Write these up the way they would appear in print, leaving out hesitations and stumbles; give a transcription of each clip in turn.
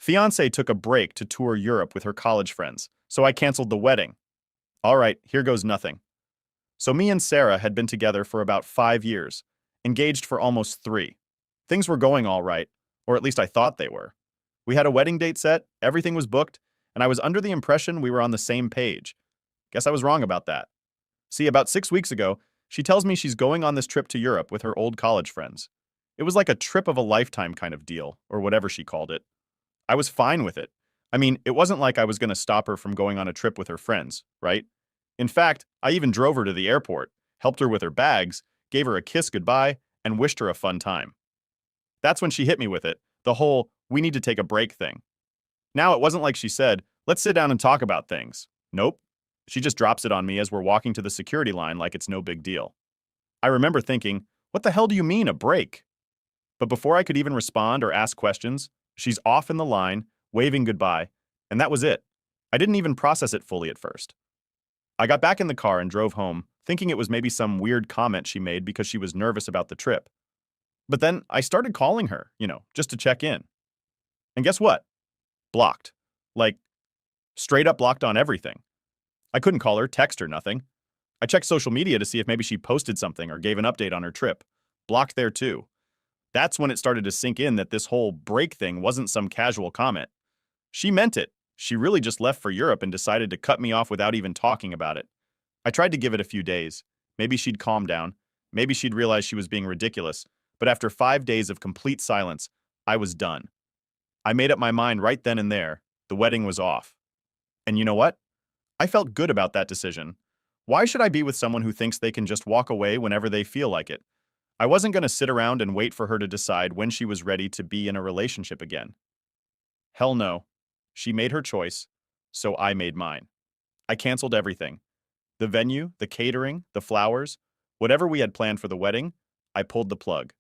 Fiancée took a break to tour Europe with her college friends, so I canceled the wedding. All right, here goes nothing. So me and Sarah had been together for about 5 years, engaged for almost 3. Things were going all right, or at least I thought they were. We had a wedding date set, everything was booked, and I was under the impression we were on the same page. Guess I was wrong about that. See, about 6 weeks ago, she tells me she's going on this trip to Europe with her old college friends. It was like a trip of a lifetime kind of deal, or whatever she called it. I was fine with it. I mean, it wasn't like I was going to stop her from going on a trip with her friends, right? In fact, I even drove her to the airport, helped her with her bags, gave her a kiss goodbye, and wished her a fun time. That's when she hit me with it, the whole, we need to take a break thing. Now, it wasn't like she said, let's sit down and talk about things. Nope. She just drops it on me as we're walking to the security line like it's no big deal. I remember thinking, what the hell do you mean, a break? But before I could even respond or ask questions, she's off in the line, waving goodbye, and that was it. I didn't even process it fully at first. I got back in the car and drove home, thinking it was maybe some weird comment she made because she was nervous about the trip. But then I started calling her, just to check in. And guess what? Blocked. Like, straight up blocked on everything. I couldn't call her, text her, nothing. I checked social media to see if maybe she posted something or gave an update on her trip. Blocked there too. That's when it started to sink in that this whole break thing wasn't some casual comment. She meant it. She really just left for Europe and decided to cut me off without even talking about it. I tried to give it a few days. Maybe she'd calm down. Maybe she'd realize she was being ridiculous. But after 5 days of complete silence, I was done. I made up my mind right then and there. The wedding was off. And you know what? I felt good about that decision. Why should I be with someone who thinks they can just walk away whenever they feel like it? I wasn't going to sit around and wait for her to decide when she was ready to be in a relationship again. Hell no. She made her choice, so I made mine. I canceled everything. The venue, the catering, the flowers, whatever we had planned for the wedding, I pulled the plug.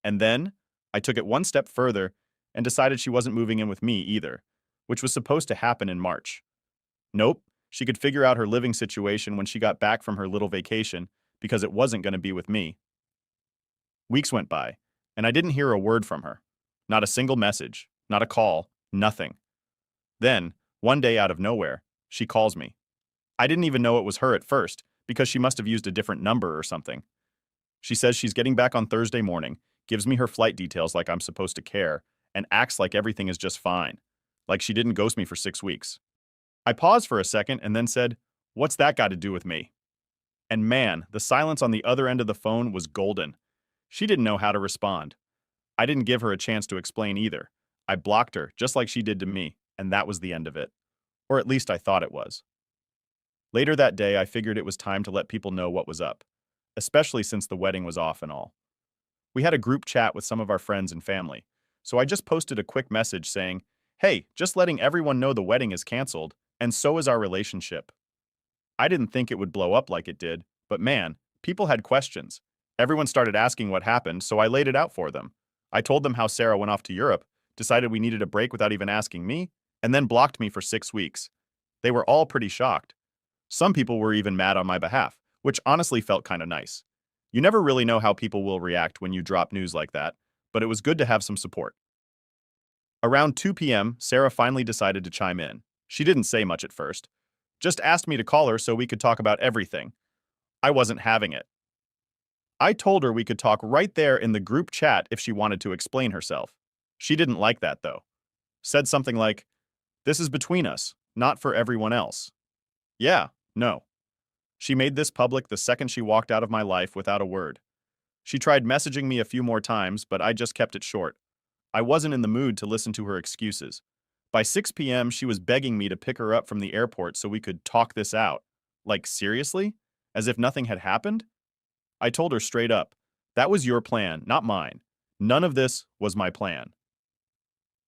And then, I took it one step further and decided she wasn't moving in with me either, which was supposed to happen in March. Nope, she could figure out her living situation when she got back from her little vacation because it wasn't going to be with me. Weeks went by, and I didn't hear a word from her. Not a single message, not a call, nothing. Then, one day out of nowhere, she calls me. I didn't even know it was her at first, because she must have used a different number or something. She says she's getting back on Thursday morning, gives me her flight details like I'm supposed to care, and acts like everything is just fine, like she didn't ghost me for 6 weeks. I paused for a second and then said, "What's that got to do with me?" And man, the silence on the other end of the phone was golden. She didn't know how to respond. I didn't give her a chance to explain either. I blocked her, just like she did to me, and that was the end of it. Or at least I thought it was. Later that day, I figured it was time to let people know what was up, especially since the wedding was off and all. We had a group chat with some of our friends and family, so I just posted a quick message saying, "Hey, just letting everyone know the wedding is canceled, and so is our relationship." I didn't think it would blow up like it did, but man, people had questions. Everyone started asking what happened, so I laid it out for them. I told them how Sarah went off to Europe, decided we needed a break without even asking me, and then blocked me for 6 weeks. They were all pretty shocked. Some people were even mad on my behalf, which honestly felt kind of nice. You never really know how people will react when you drop news like that, but it was good to have some support. Around 2 p.m., Sarah finally decided to chime in. She didn't say much at first. Just asked me to call her so we could talk about everything. I wasn't having it. I told her we could talk right there in the group chat if she wanted to explain herself. She didn't like that, though. Said something like, "This is between us, not for everyone else." Yeah, no. She made this public the second she walked out of my life without a word. She tried messaging me a few more times, but I just kept it short. I wasn't in the mood to listen to her excuses. By 6 p.m., she was begging me to pick her up from the airport so we could talk this out. Like, seriously? As if nothing had happened? I told her straight up, that was your plan, not mine. None of this was my plan.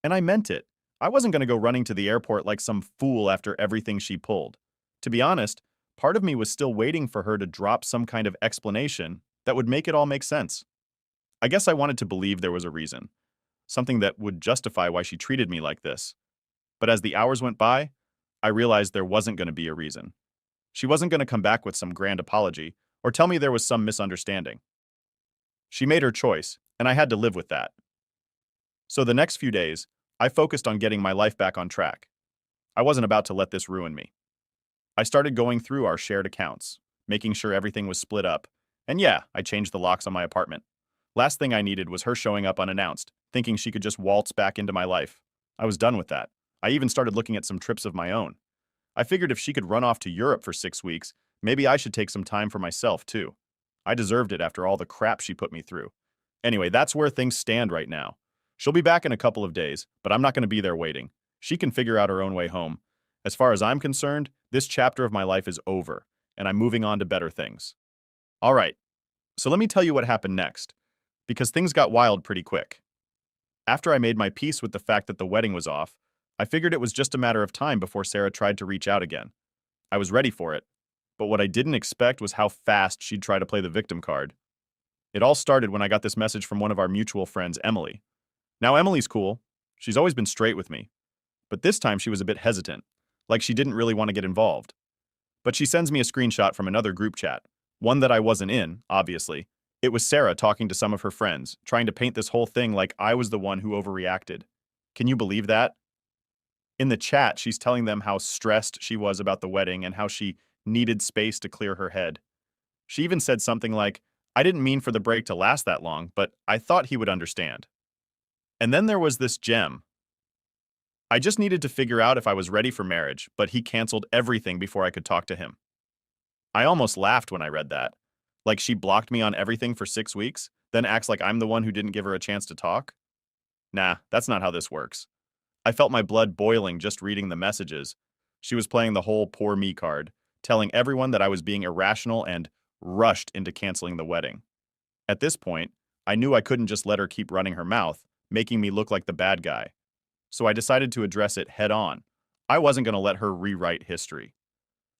And I meant it. I wasn't going to go running to the airport like some fool after everything she pulled. To be honest, part of me was still waiting for her to drop some kind of explanation that would make it all make sense. I guess I wanted to believe there was a reason, something that would justify why she treated me like this. But as the hours went by, I realized there wasn't going to be a reason. She wasn't going to come back with some grand apology or tell me there was some misunderstanding. She made her choice, and I had to live with that. So the next few days, I focused on getting my life back on track. I wasn't about to let this ruin me. I started going through our shared accounts, making sure everything was split up, and yeah, I changed the locks on my apartment. Last thing I needed was her showing up unannounced, thinking she could just waltz back into my life. I was done with that. I even started looking at some trips of my own. I figured if she could run off to Europe for 6 weeks, maybe I should take some time for myself too. I deserved it after all the crap she put me through. Anyway, that's where things stand right now. She'll be back in a couple of days, but I'm not going to be there waiting. She can figure out her own way home. As far as I'm concerned, this chapter of my life is over, and I'm moving on to better things. All right, so let me tell you what happened next, because things got wild pretty quick. After I made my peace with the fact that the wedding was off, I figured it was just a matter of time before Sarah tried to reach out again. I was ready for it, but what I didn't expect was how fast she'd try to play the victim card. It all started when I got this message from one of our mutual friends, Emily. Now, Emily's cool. She's always been straight with me. But this time she was a bit hesitant, like she didn't really want to get involved. But she sends me a screenshot from another group chat, one that I wasn't in, obviously. It was Sarah talking to some of her friends, trying to paint this whole thing like I was the one who overreacted. Can you believe that? In the chat, she's telling them how stressed she was about the wedding and how she needed space to clear her head. She even said something like, I didn't mean for the break to last that long, but I thought he would understand. And then there was this gem. I just needed to figure out if I was ready for marriage, but he canceled everything before I could talk to him. I almost laughed when I read that. Like she blocked me on everything for 6 weeks, then acts like I'm the one who didn't give her a chance to talk? Nah, that's not how this works. I felt my blood boiling just reading the messages. She was playing the whole poor me card, telling everyone that I was being irrational and rushed into canceling the wedding. At this point, I knew I couldn't just let her keep running her mouth, making me look like the bad guy. So I decided to address it head on. I wasn't going to let her rewrite history.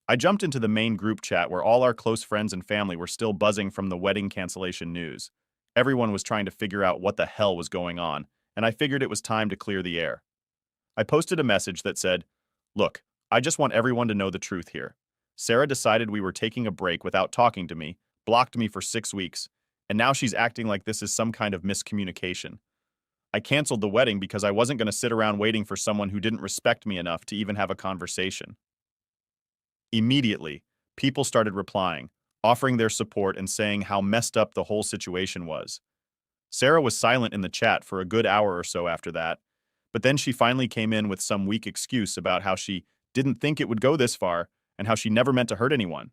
I jumped into the main group chat where all our close friends and family were still buzzing from the wedding cancellation news. Everyone was trying to figure out what the hell was going on, and I figured it was time to clear the air. I posted a message that said, Look, I just want everyone to know the truth here. Sarah decided we were taking a break without talking to me, blocked me for 6 weeks, and now she's acting like this is some kind of miscommunication. I canceled the wedding because I wasn't going to sit around waiting for someone who didn't respect me enough to even have a conversation. Immediately, people started replying, offering their support and saying how messed up the whole situation was. Sarah was silent in the chat for a good hour or so after that, but then she finally came in with some weak excuse about how she didn't think it would go this far and how she never meant to hurt anyone.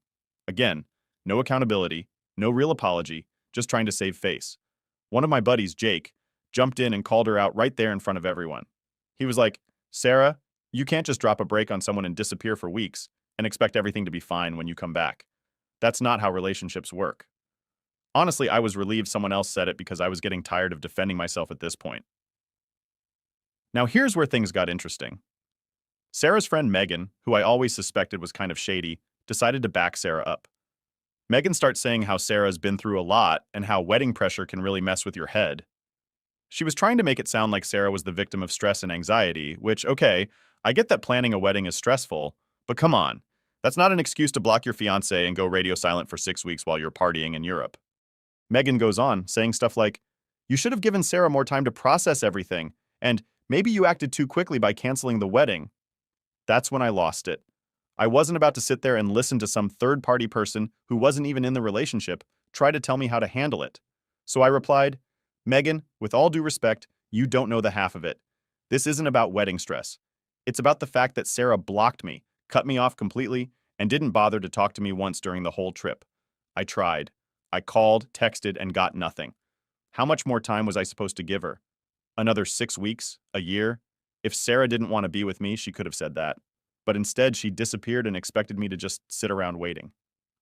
Again, no accountability, no real apology, just trying to save face. One of my buddies, Jake, jumped in and called her out right there in front of everyone. He was like, Sarah, you can't just drop a break on someone and disappear for weeks and expect everything to be fine when you come back. That's not how relationships work. Honestly, I was relieved someone else said it because I was getting tired of defending myself at this point. Now here's where things got interesting. Sarah's friend Megan, who I always suspected was kind of shady, decided to back Sarah up. Megan starts saying how Sarah's been through a lot and how wedding pressure can really mess with your head. She was trying to make it sound like Sarah was the victim of stress and anxiety, which, okay, I get that planning a wedding is stressful, but come on. That's not an excuse to block your fiancé and go radio silent for 6 weeks while you're partying in Europe. Megan goes on, saying stuff like, You should have given Sarah more time to process everything, and maybe you acted too quickly by canceling the wedding. That's when I lost it. I wasn't about to sit there and listen to some third-party person who wasn't even in the relationship try to tell me how to handle it. So I replied, Megan, with all due respect, you don't know the half of it. This isn't about wedding stress. It's about the fact that Sarah blocked me, cut me off completely, and didn't bother to talk to me once during the whole trip. I tried. I called, texted, and got nothing. How much more time was I supposed to give her? Another 6 weeks? A year? If Sarah didn't want to be with me, she could have said that. But instead, she disappeared and expected me to just sit around waiting.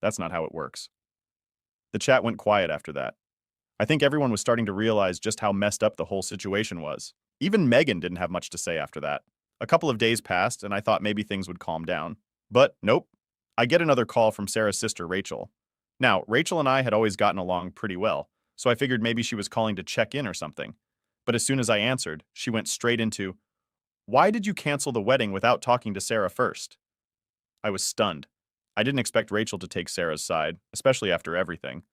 That's not how it works. The chat went quiet after that. I think everyone was starting to realize just how messed up the whole situation was. Even Megan didn't have much to say after that. A couple of days passed, and I thought maybe things would calm down. But nope. I get another call from Sarah's sister, Rachel. Now, Rachel and I had always gotten along pretty well, so I figured maybe she was calling to check in or something. But as soon as I answered, she went straight into, Why did you cancel the wedding without talking to Sarah first? I was stunned. I didn't expect Rachel to take Sarah's side, especially after everything.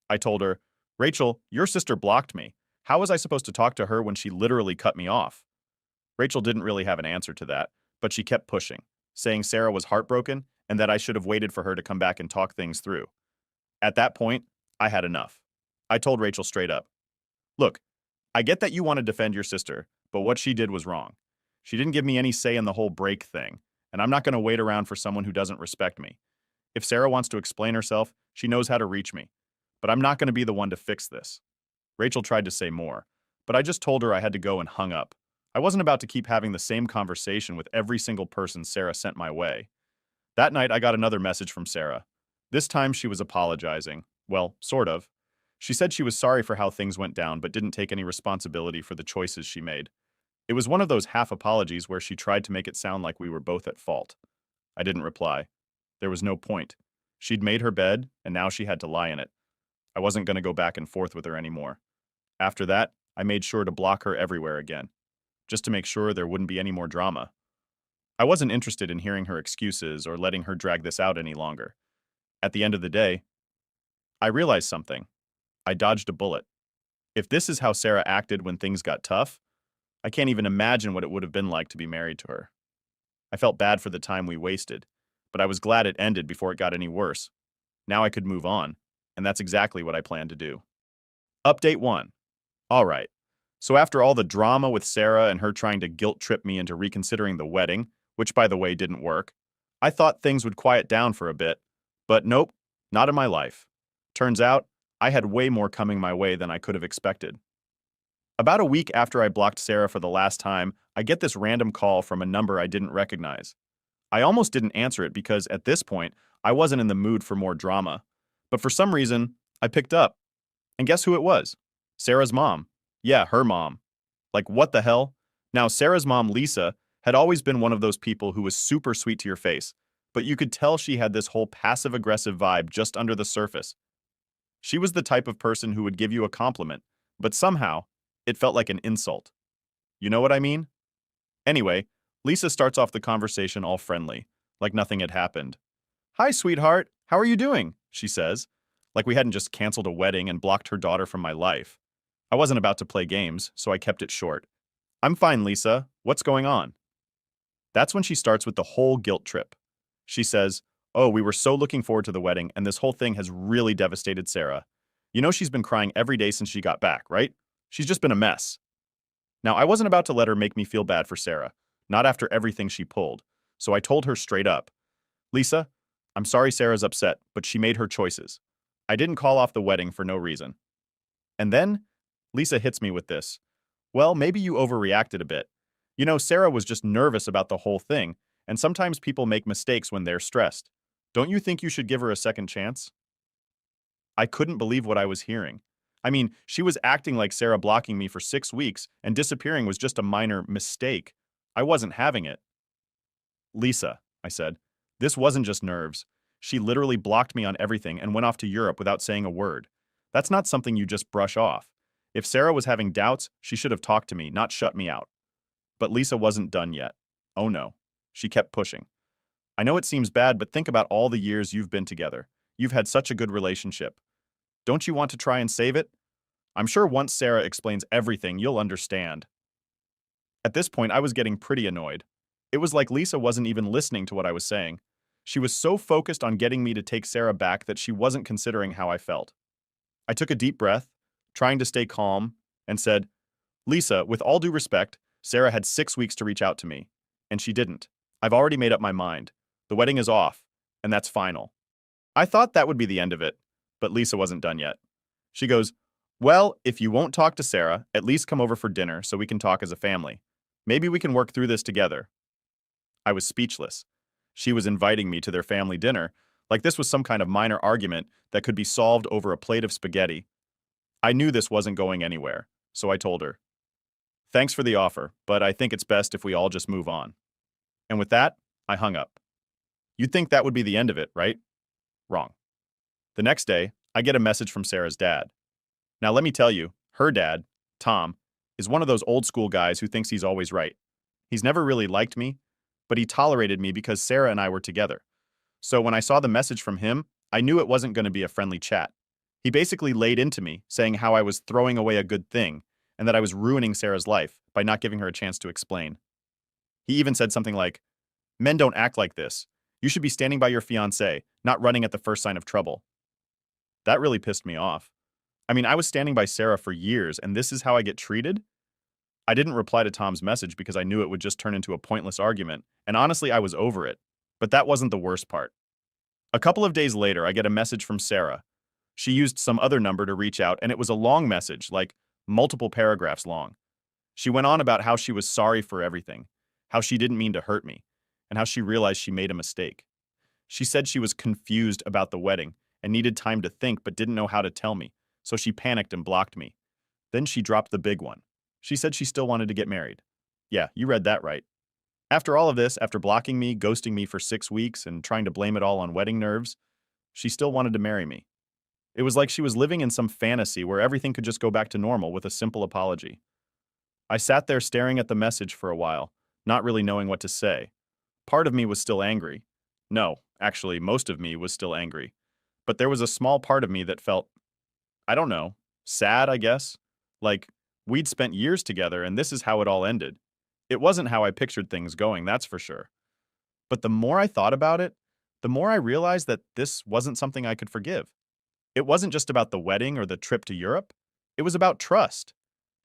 I told her, Rachel, your sister blocked me. How was I supposed to talk to her when she literally cut me off? Rachel didn't really have an answer to that, but she kept pushing, saying Sarah was heartbroken and that I should have waited for her to come back and talk things through. At that point, I had enough. I told Rachel straight up, "Look, I get that you want to defend your sister, but what she did was wrong. She didn't give me any say in the whole break thing, and I'm not going to wait around for someone who doesn't respect me. If Sarah wants to explain herself, she knows how to reach me. But I'm not going to be the one to fix this." Rachel tried to say more, but I just told her I had to go and hung up. I wasn't about to keep having the same conversation with every single person Sarah sent my way. That night, I got another message from Sarah. This time, she was apologizing. Well, sort of. She said she was sorry for how things went down, but didn't take any responsibility for the choices she made. It was one of those half apologies where she tried to make it sound like we were both at fault. I didn't reply. There was no point. She'd made her bed, and now she had to lie in it. I wasn't going to go back and forth with her anymore. After that, I made sure to block her everywhere again, just to make sure there wouldn't be any more drama. I wasn't interested in hearing her excuses or letting her drag this out any longer. At the end of the day, I realized something. I dodged a bullet. If this is how Sarah acted when things got tough, I can't even imagine what it would have been like to be married to her. I felt bad for the time we wasted, but I was glad it ended before it got any worse. Now I could move on, and that's exactly what I plan to do. Update 1. All right. So after all the drama with Sarah and her trying to guilt trip me into reconsidering the wedding, which by the way didn't work, I thought things would quiet down for a bit. But nope, not in my life. Turns out, I had way more coming my way than I could have expected. About a week after I blocked Sarah for the last time, I get this random call from a number I didn't recognize. I almost didn't answer it because at this point, I wasn't in the mood for more drama. But for some reason, I picked up. And guess who it was? Sarah's mom. Yeah, her mom. Like, what the hell? Now, Sarah's mom, Lisa, had always been one of those people who was super sweet to your face, but you could tell she had this whole passive-aggressive vibe just under the surface. She was the type of person who would give you a compliment, but somehow, it felt like an insult. You know what I mean? Anyway, Lisa starts off the conversation all friendly, like nothing had happened. "Hi, sweetheart. How are you doing?" she says, like we hadn't just canceled a wedding and blocked her daughter from my life. I wasn't about to play games, so I kept it short. "I'm fine, Lisa. What's going on?" That's when she starts with the whole guilt trip. She says, "Oh, we were so looking forward to the wedding, and this whole thing has really devastated Sarah. You know she's been crying every day since she got back, right? She's just been a mess." Now, I wasn't about to let her make me feel bad for Sarah, not after everything she pulled, so I told her straight up, "Lisa, I'm sorry Sarah's upset, but she made her choices. I didn't call off the wedding for no reason." And then, Lisa hits me with this. "Well, maybe you overreacted a bit. You know, Sarah was just nervous about the whole thing, and sometimes people make mistakes when they're stressed. Don't you think you should give her a second chance?" I couldn't believe what I was hearing. I mean, she was acting like Sarah blocking me for 6 weeks and disappearing was just a minor mistake. I wasn't having it. "Lisa," I said, "this wasn't just nerves. She literally blocked me on everything and went off to Europe without saying a word. That's not something you just brush off. If Sarah was having doubts, she should have talked to me, not shut me out." But Lisa wasn't done yet. Oh no. She kept pushing. "I know it seems bad, but think about all the years you've been together. You've had such a good relationship. Don't you want to try and save it? I'm sure once Sarah explains everything, you'll understand." At this point, I was getting pretty annoyed. It was like Lisa wasn't even listening to what I was saying. She was so focused on getting me to take Sarah back that she wasn't considering how I felt. I took a deep breath, trying to stay calm, and said, "Lisa, with all due respect, Sarah had 6 weeks to reach out to me, and she didn't. I've already made up my mind. The wedding is off, and that's final." I thought that would be the end of it, but Lisa wasn't done yet. She goes, "Well, if you won't talk to Sarah, at least come over for dinner so we can talk as a family. Maybe we can work through this together." I was speechless. She was inviting me to their family dinner, like this was some kind of minor argument that could be solved over a plate of spaghetti. I knew this wasn't going anywhere, so I told her, "Thanks for the offer, but I think it's best if we all just move on." And with that, I hung up. You'd think that would be the end of it, right? Wrong. The next day, I get a message from Sarah's dad. Now let me tell you, her dad, Tom, is one of those old school guys who thinks he's always right. He's never really liked me, but he tolerated me because Sarah and I were together. So when I saw the message from him, I knew it wasn't going to be a friendly chat. He basically laid into me, saying how I was throwing away a good thing, and that I was ruining Sarah's life by not giving her a chance to explain. He even said something like, "Men don't act like this. You should be standing by your fiancée, not running at the first sign of trouble." That really pissed me off. I mean, I was standing by Sarah for years, and this is how I get treated? I didn't reply to Tom's message because I knew it would just turn into a pointless argument, and honestly, I was over it. But that wasn't the worst part. A couple of days later, I get a message from Sarah. She used some other number to reach out, and it was a long message, like multiple paragraphs long. She went on about how she was sorry for everything, how she didn't mean to hurt me, and how she realized she made a mistake. She said she was confused about the wedding and needed time to think but didn't know how to tell me, so she panicked and blocked me. Then she dropped the big one. She said she still wanted to get married. Yeah, you read that right. After all of this, after blocking me, ghosting me for 6 weeks, and trying to blame it all on wedding nerves, she still wanted to marry me. It was like she was living in some fantasy where everything could just go back to normal with a simple apology. I sat there staring at the message for a while, not really knowing what to say. Part of me was still angry. No, actually, most of me was still angry. But there was a small part of me that felt, I don't know, sad, I guess. Like, we'd spent years together and this is how it all ended. It wasn't how I pictured things going, that's for sure. But the more I thought about it, the more I realized that this wasn't something I could forgive. It wasn't just about the wedding or the trip to Europe. It was about trust.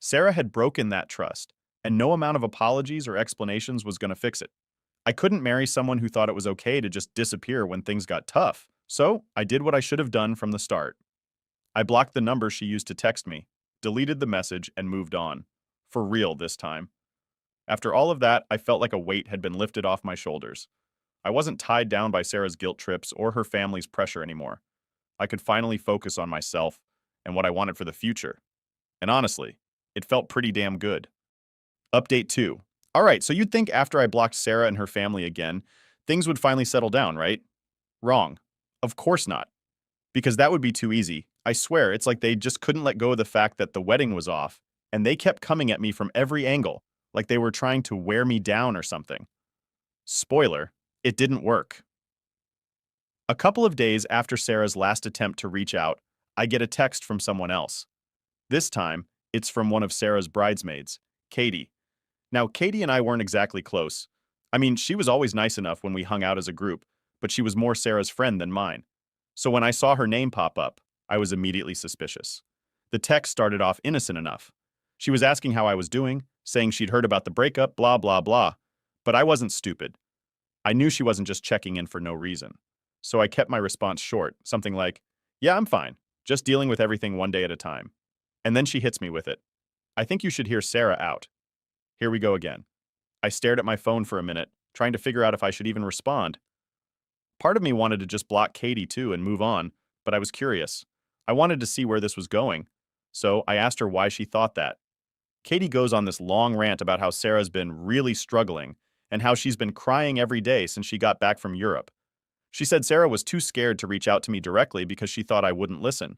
Sarah had broken that trust, and no amount of apologies or explanations was going to fix it. I couldn't marry someone who thought it was okay to just disappear when things got tough. So I did what I should have done from the start. I blocked the number she used to text me, deleted the message, and moved on. For real this time. After all of that, I felt like a weight had been lifted off my shoulders. I wasn't tied down by Sarah's guilt trips or her family's pressure anymore. I could finally focus on myself and what I wanted for the future. And honestly, it felt pretty damn good. Update 2. Alright, so you'd think after I blocked Sarah and her family again, things would finally settle down, right? Wrong. Of course not. Because that would be too easy. I swear, it's like they just couldn't let go of the fact that the wedding was off, and they kept coming at me from every angle, like they were trying to wear me down or something. Spoiler, it didn't work. A couple of days after Sarah's last attempt to reach out, I get a text from someone else. This time, it's from one of Sarah's bridesmaids, Katie. Now, Katie and I weren't exactly close. I mean, she was always nice enough when we hung out as a group, but she was more Sarah's friend than mine. So when I saw her name pop up, I was immediately suspicious. The text started off innocent enough. She was asking how I was doing, saying she'd heard about the breakup, blah, blah, blah. But I wasn't stupid. I knew she wasn't just checking in for no reason. So I kept my response short, something like, "Yeah, I'm fine, just dealing with everything one day at a time." And then she hits me with it. "I think you should hear Sarah out." Here we go again. I stared at my phone for a minute, trying to figure out if I should even respond. Part of me wanted to just block Katie too and move on, but I was curious. I wanted to see where this was going. So I asked her why she thought that. Katie goes on this long rant about how Sarah's been really struggling and how she's been crying every day since she got back from Europe. She said Sarah was too scared to reach out to me directly because she thought I wouldn't listen.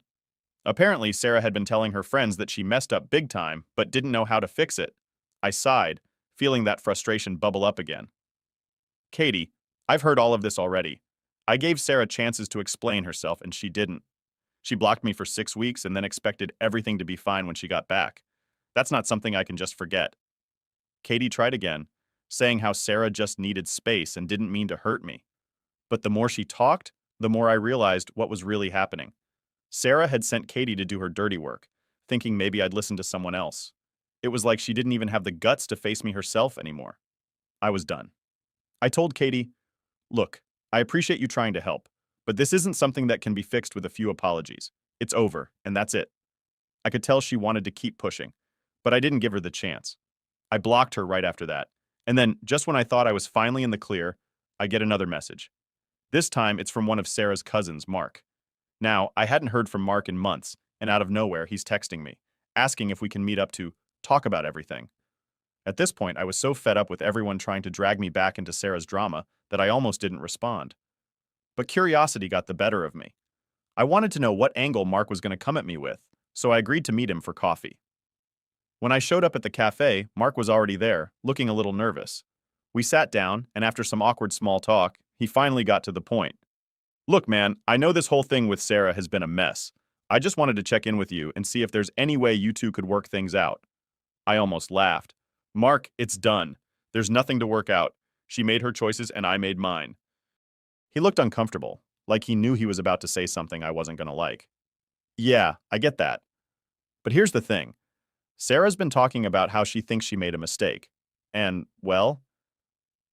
Apparently, Sarah had been telling her friends that she messed up big time, but didn't know how to fix it. I sighed, feeling that frustration bubble up again. "Katie, I've heard all of this already. I gave Sarah chances to explain herself, and she didn't. She blocked me for 6 weeks and then expected everything to be fine when she got back. That's not something I can just forget." Katie tried again, saying how Sarah just needed space and didn't mean to hurt me. But the more she talked, the more I realized what was really happening. Sarah had sent Katie to do her dirty work, thinking maybe I'd listen to someone else. It was like she didn't even have the guts to face me herself anymore. I was done. I told Katie, "Look, I appreciate you trying to help, but this isn't something that can be fixed with a few apologies. It's over, and that's it." I could tell she wanted to keep pushing, but I didn't give her the chance. I blocked her right after that, and then, just when I thought I was finally in the clear, I get another message. This time, it's from one of Sarah's cousins, Mark. Now, I hadn't heard from Mark in months, and out of nowhere, he's texting me, asking if we can meet up to talk about everything. At this point, I was so fed up with everyone trying to drag me back into Sarah's drama that I almost didn't respond. But curiosity got the better of me. I wanted to know what angle Mark was going to come at me with, so I agreed to meet him for coffee. When I showed up at the cafe, Mark was already there, looking a little nervous. We sat down, and after some awkward small talk, he finally got to the point. "Look, man, I know this whole thing with Sarah has been a mess. I just wanted to check in with you and see if there's any way you two could work things out." I almost laughed. Mark, it's done. There's nothing to work out. She made her choices and I made mine. He looked uncomfortable, like he knew he was about to say something I wasn't gonna like. Yeah, I get that. But here's the thing. Sarah's been talking about how she thinks she made a mistake. And, well,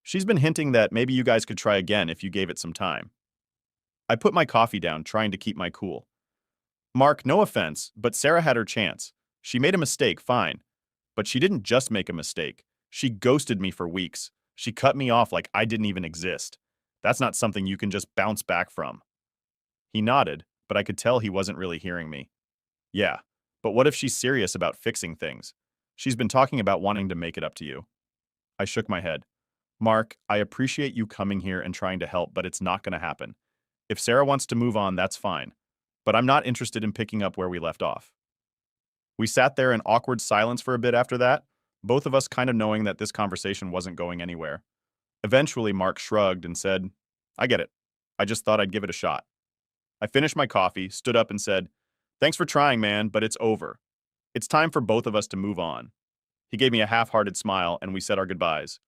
she's been hinting that maybe you guys could try again if you gave it some time. I put my coffee down, trying to keep my cool. Mark, no offense, but Sarah had her chance. She made a mistake, fine. But she didn't just make a mistake. She ghosted me for weeks. She cut me off like I didn't even exist. That's not something you can just bounce back from. He nodded, but I could tell he wasn't really hearing me. Yeah, but what if she's serious about fixing things? She's been talking about wanting to make it up to you. I shook my head. Mark, I appreciate you coming here and trying to help, but it's not going to happen. If Sarah wants to move on, that's fine. But I'm not interested in picking up where we left off. We sat there in awkward silence for a bit after that, both of us kind of knowing that this conversation wasn't going anywhere. Eventually, Mark shrugged and said, I get it. I just thought I'd give it a shot. I finished my coffee, stood up and said, Thanks for trying, man, but it's over. It's time for both of us to move on. He gave me a half-hearted smile and we said our goodbyes.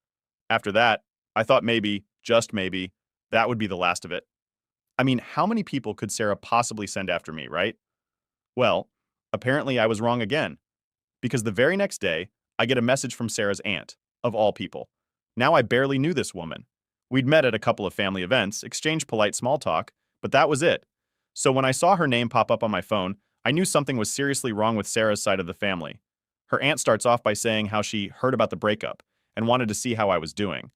After that, I thought maybe, just maybe, that would be the last of it. I mean, how many people could Sarah possibly send after me, right? Well, apparently I was wrong again, because the very next day, I get a message from Sarah's aunt, of all people. Now I barely knew this woman. We'd met at a couple of family events, exchanged polite small talk, but that was it. So when I saw her name pop up on my phone, I knew something was seriously wrong with Sarah's side of the family. Her aunt starts off by saying how she heard about the breakup and wanted to see how I was doing.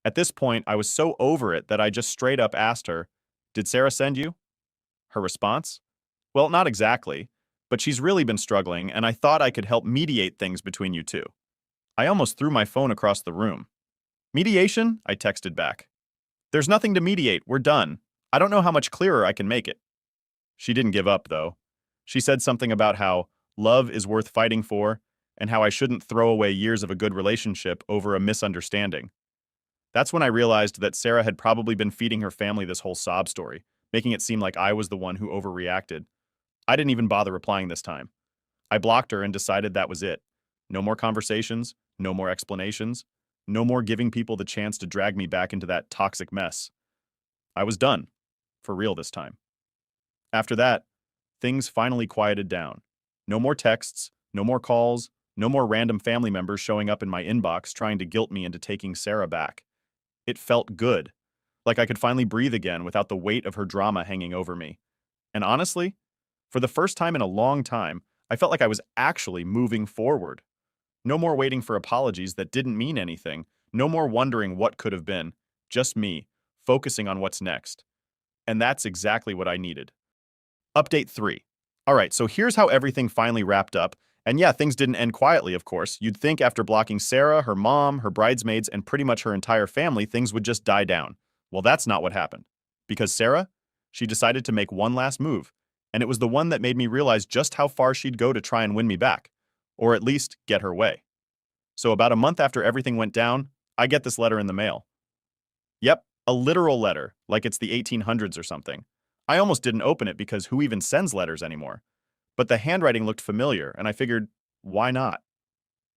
At this point, I was so over it that I just straight up asked her, Did Sarah send you? Her response? Well, not exactly, but she's really been struggling and I thought I could help mediate things between you two. I almost threw my phone across the room. Mediation? I texted back. There's nothing to mediate, we're done. I don't know how much clearer I can make it. She didn't give up, though. She said something about how love is worth fighting for and how I shouldn't throw away years of a good relationship over a misunderstanding. That's when I realized that Sarah had probably been feeding her family this whole sob story, making it seem like I was the one who overreacted. I didn't even bother replying this time. I blocked her and decided that was it. No more conversations, no more explanations, no more giving people the chance to drag me back into that toxic mess. I was done. For real this time. After that, things finally quieted down. No more texts, no more calls, no more random family members showing up in my inbox trying to guilt me into taking Sarah back. It felt good, like I could finally breathe again without the weight of her drama hanging over me. And honestly, for the first time in a long time, I felt like I was actually moving forward. No more waiting for apologies that didn't mean anything, no more wondering what could have been, just me, focusing on what's next. And that's exactly what I needed. Update 3. Alright, so here's how everything finally wrapped up. And yeah, things didn't end quietly, of course. You'd think after blocking Sarah, her mom, her bridesmaids, and pretty much her entire family, things would just die down. Well, that's not what happened. Because Sarah, she decided to make one last move. And it was the one that made me realize just how far she'd go to try and win me back. Or at least get her way. So about a month after everything went down, I get this letter in the mail. Yep, a literal letter, like it's the 1800s or something. I almost didn't open it because who even sends letters anymore? But the handwriting looked familiar, and I figured, why not?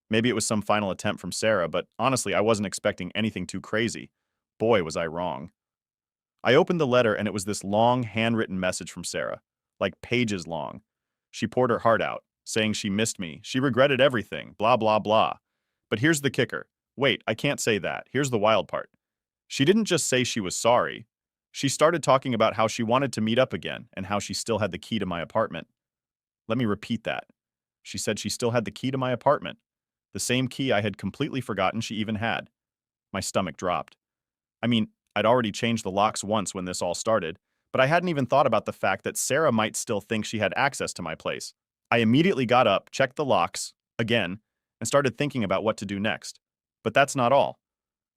Maybe it was some final attempt from Sarah, but honestly, I wasn't expecting anything too crazy. Boy, was I wrong. I opened the letter, and it was this long, handwritten message from Sarah, like pages long. She poured her heart out, saying she missed me, she regretted everything, blah, blah, blah. But here's the kicker. Wait, I can't say that. Here's the wild part. She didn't just say she was sorry. She started talking about how she wanted to meet up again and how she still had the key to my apartment. Let me repeat that. She said she still had the key to my apartment, the same key I had completely forgotten she even had. My stomach dropped. I mean, I'd already changed the locks once when this all started, but I hadn't even thought about the fact that Sarah might still think she had access to my place. I immediately got up, checked the locks, again, and started thinking about what to do next. But that's not all.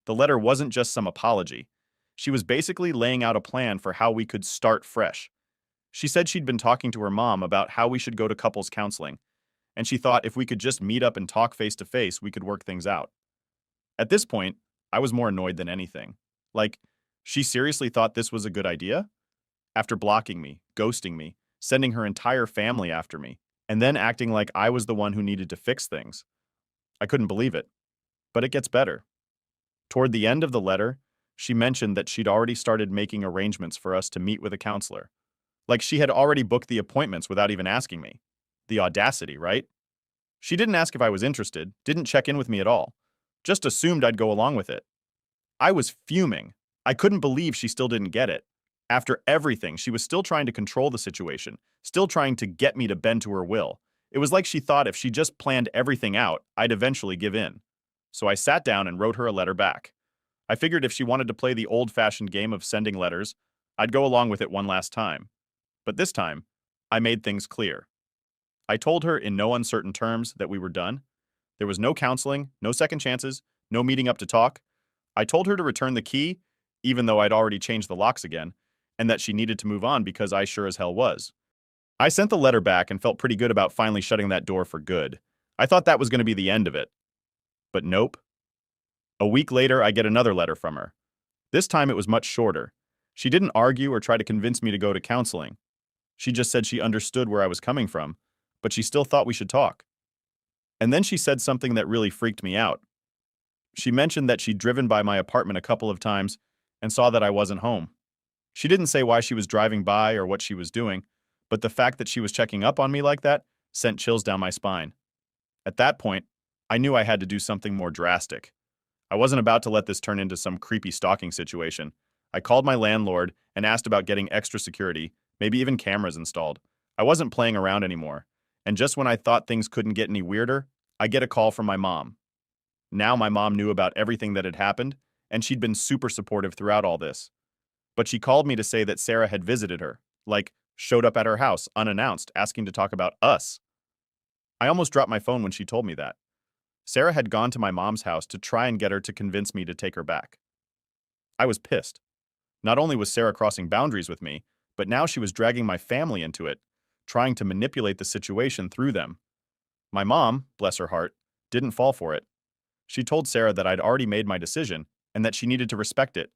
The letter wasn't just some apology. She was basically laying out a plan for how we could start fresh. She said she'd been talking to her mom about how we should go to couples counseling, and she thought if we could just meet up and talk face to face, we could work things out. At this point, I was more annoyed than anything. Like, she seriously thought this was a good idea? After blocking me, ghosting me, sending her entire family after me, and then acting like I was the one who needed to fix things. I couldn't believe it. But it gets better. Toward the end of the letter, she mentioned that she'd already started making arrangements for us to meet with a counselor. Like she had already booked the appointments without even asking me. The audacity, right? She didn't ask if I was interested, didn't check in with me at all. Just assumed I'd go along with it. I was fuming. I couldn't believe she still didn't get it. After everything, she was still trying to control the situation, still trying to get me to bend to her will. It was like she thought if she just planned everything out, I'd eventually give in. So I sat down and wrote her a letter back. I figured if she wanted to play the old-fashioned game of sending letters, I'd go along with it one last time. But this time, I made things clear. I told her in no uncertain terms that we were done. There was no counseling, no second chances, no meeting up to talk. I told her to return the key, even though I'd already changed the locks again, and that she needed to move on because I sure as hell was. I sent the letter back and felt pretty good about finally shutting that door for good. I thought that was going to be the end of it. But nope. A week later, I get another letter from her. This time it was much shorter. She didn't argue or try to convince me to go to counseling. She just said she understood where I was coming from, but she still thought we should talk. And then she said something that really freaked me out. She mentioned that she'd driven by my apartment a couple of times and saw that I wasn't home. She didn't say why she was driving by or what she was doing, but the fact that she was checking up on me like that sent chills down my spine. At that point, I knew I had to do something more drastic. I wasn't about to let this turn into some creepy stalking situation. I called my landlord and asked about getting extra security, maybe even cameras installed. I wasn't playing around anymore. And just when I thought things couldn't get any weirder, I get a call from my mom. Now my mom knew about everything that had happened, and she'd been super supportive throughout all this. But she called me to say that Sarah had visited her, like, showed up at her house unannounced, asking to talk about us. I almost dropped my phone when she told me that. Sarah had gone to my mom's house to try and get her to convince me to take her back. I was pissed. Not only was Sarah crossing boundaries with me, but now she was dragging my family into it, trying to manipulate the situation through them. My mom, bless her heart, didn't fall for it. She told Sarah that I'd already made my decision and that she needed to respect it.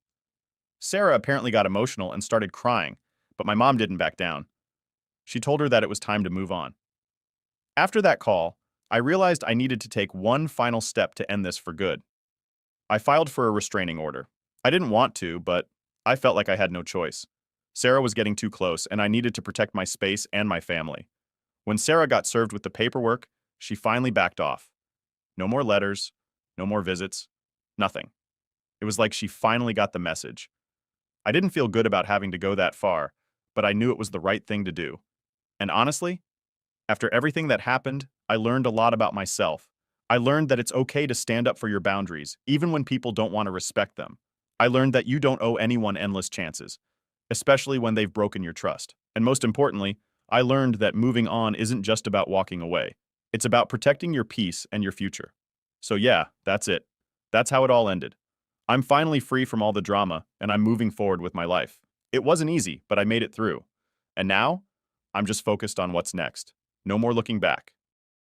Sarah apparently got emotional and started crying, but my mom didn't back down. She told her that it was time to move on. After that call, I realized I needed to take one final step to end this for good. I filed for a restraining order. I didn't want to, but I felt like I had no choice. Sarah was getting too close, and I needed to protect my space and my family. When Sarah got served with the paperwork, she finally backed off. No more letters, no more visits, nothing. It was like she finally got the message. I didn't feel good about having to go that far, but I knew it was the right thing to do. And honestly, after everything that happened, I learned a lot about myself. I learned that it's okay to stand up for your boundaries, even when people don't want to respect them. I learned that you don't owe anyone endless chances, especially when they've broken your trust. And most importantly, I learned that moving on isn't just about walking away. It's about protecting your peace and your future. So yeah, that's it. That's how it all ended. I'm finally free from all the drama, and I'm moving forward with my life. It wasn't easy, but I made it through. And now, I'm just focused on what's next. No more looking back.